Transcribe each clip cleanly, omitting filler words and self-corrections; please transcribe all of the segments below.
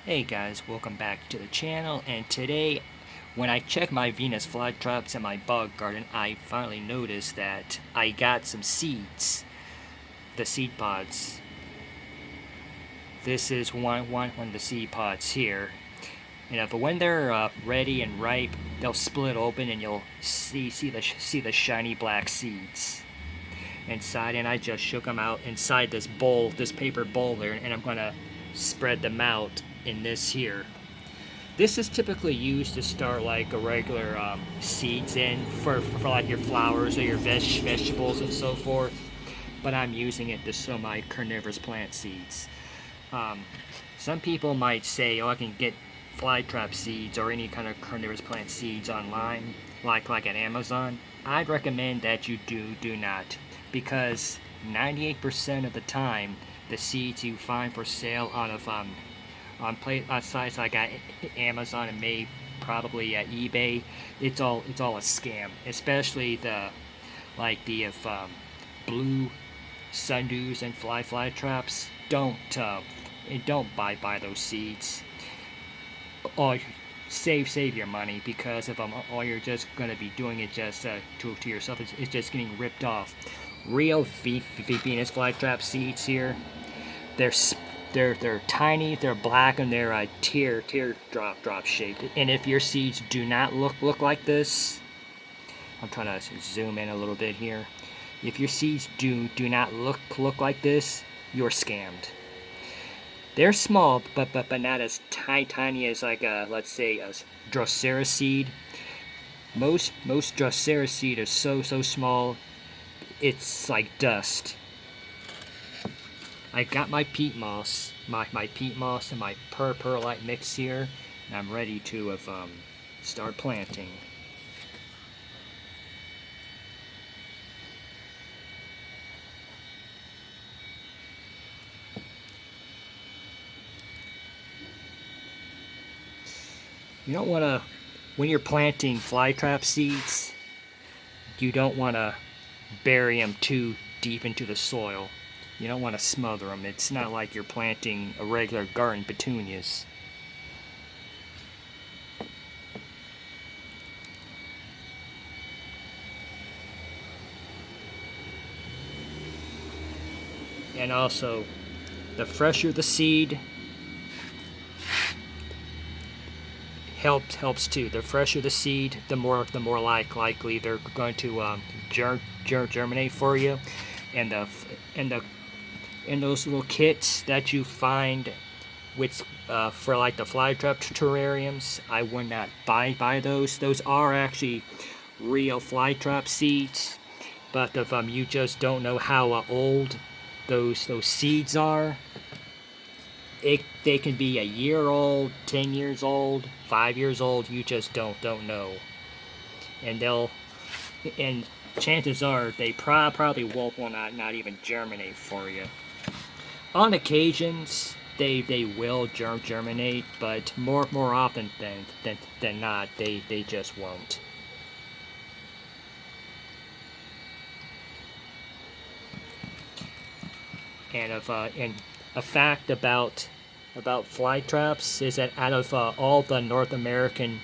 Hey guys, welcome back to the channel, and today when I checked my Venus flytraps in my bug garden, I finally noticed that I got some seeds, the seed pods. This is one of the seed pods here. But when they're ready and ripe, they'll split open and you'll see the shiny black seeds inside. And I just shook them out inside this bowl, this paper bowl there, and I'm gonna spread them out in this here. This is typically used to start like a regular seeds in for like your flowers or your vegetables and so forth. But I'm using it to sow my carnivorous plant seeds. Um, some people might say, "Oh, I can get flytrap seeds or any kind of carnivorous plant seeds online, like at Amazon." I'd recommend that you do not, because 98% of the time, the seeds you find for sale on sites like Amazon and maybe probably at eBay, it's all a scam. Especially the blue sundews and fly traps. Don't buy those seeds. Or save your money, because if all you're just gonna be doing it just to yourself, it's just getting ripped off. Real Venus flytrap seeds here, they're they're tiny, they're black, and they're teardrop shaped. And if your seeds do not look like this, I'm trying to zoom in a little bit here. If your seeds do not look like this, you're scammed. They're small, but not as tiny as like a, let's say, a Drosera seed. Most Drosera seed are so small, it's like dust. I got my peat moss, my peat moss and my perlite mix here, and I'm ready to start planting. You don't want to, when you're planting flytrap seeds, you don't want to bury them too deep into the soil. You don't want to smother them. It's not like you're planting a regular garden petunias. And also, the fresher the seed, helps too. The fresher the seed, the more likely they're going to germinate for you. And the and the in those little kits that you find with for like the flytrap terrariums, I would not buy those. Those are actually real flytrap seeds, but if you just don't know how old those seeds are, they can be a year old, 10 years old, 5 years old. You just don't know, and and chances are they probably will not even germinate for you. On occasions, they will germinate, but more often than not, they just won't. And a fact about fly traps is that out of all the North American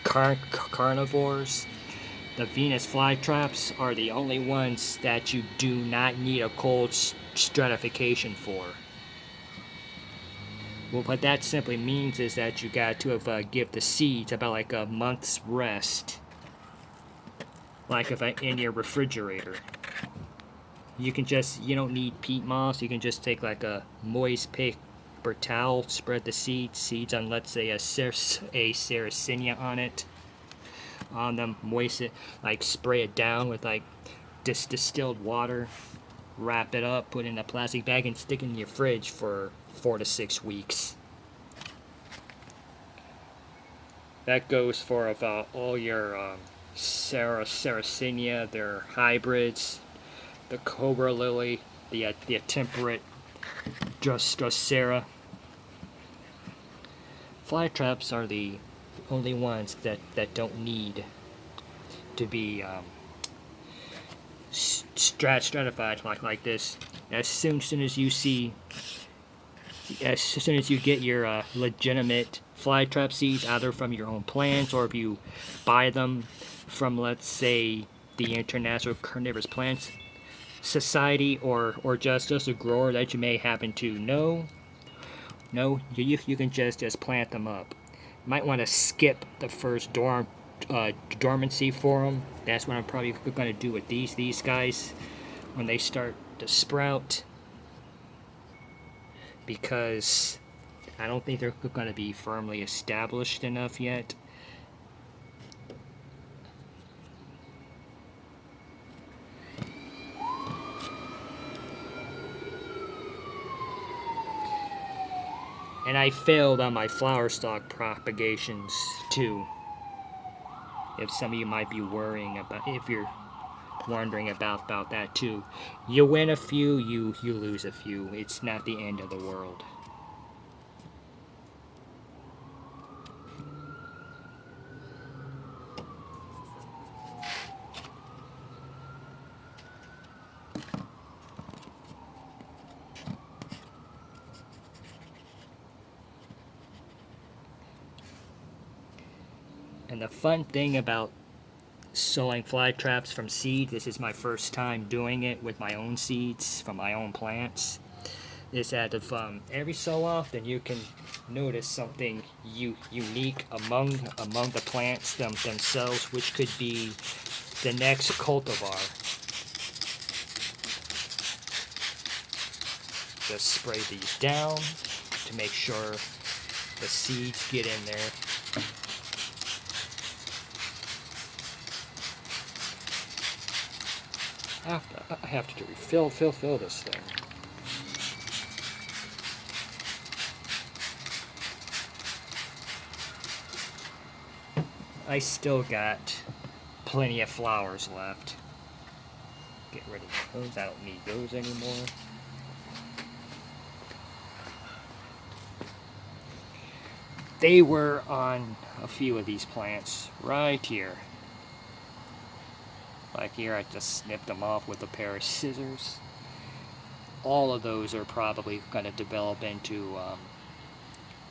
carnivores, the Venus flytraps are the only ones that you do not need a cold stratification for. Well, what that simply means is that you got to give the seeds about like a month's rest, like if in your refrigerator. You don't need peat moss. You can just take like a moist paper towel, spread the seeds on, let's say, a Sarracenia on it, on them, moist it, like spray it down with like distilled water, wrap it up, put it in a plastic bag, and stick it in your fridge for 4 to 6 weeks. That goes for about all your Sarracenia, their hybrids, the cobra lily, the temperate Drosera. Fly traps are the only ones that don't need to be stratified like this. As soon as you see as soon as you get your legitimate flytrap seeds, either from your own plants or if you buy them from, let's say, the International Carnivores Plants Society, or just a grower that you may happen to know, you can just plant them up. You might want to skip the first dormancy for them. That's what I'm probably going to do with these guys when they start to sprout, because I don't think they're going to be firmly established enough yet. And I failed on my flower stalk propagations too. If some of you might be worrying about, if you're wondering about that too, you win a few, you lose a few. It's not the end of the world. And the fun thing about sowing fly traps from seed, this is my first time doing it with my own seeds from my own plants, is that if every so often you can notice something unique among the plants themselves, which could be the next cultivar. Just spray these down to make sure the seeds get in there. I have to fill this thing. I still got plenty of flowers left. Get rid of those. I don't need those anymore. They were on a few of these plants right here. Like here, I just snipped them off with a pair of scissors. All of those are probably going to develop into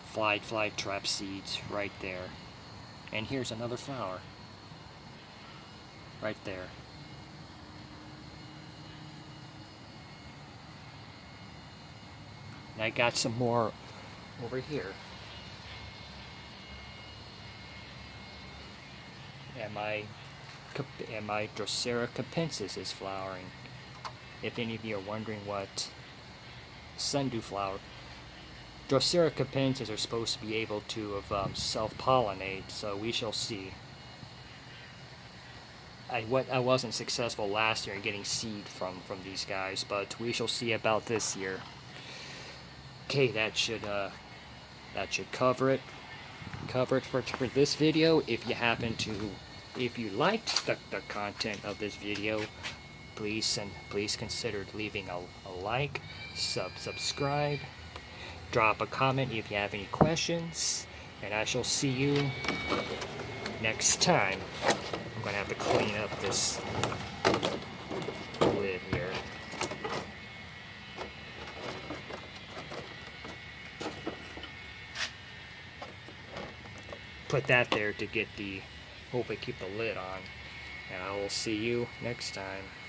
fly trap seeds right there. And here's another flower. Right there. And I got some more over here. And my Drosera capensis is flowering. If any of you are wondering what sundew flower, Drosera capensis are supposed to be able to self-pollinate, so we shall see. I wasn't successful last year in getting seed from these guys, but we shall see about this year. Okay, that should cover it for this video. If you liked the content of this video, please consider leaving a like, subscribe, drop a comment if you have any questions, and I shall see you next time. I'm going to have to clean up this lid here. Put that there to hopefully keep the lid on. And I will see you next time.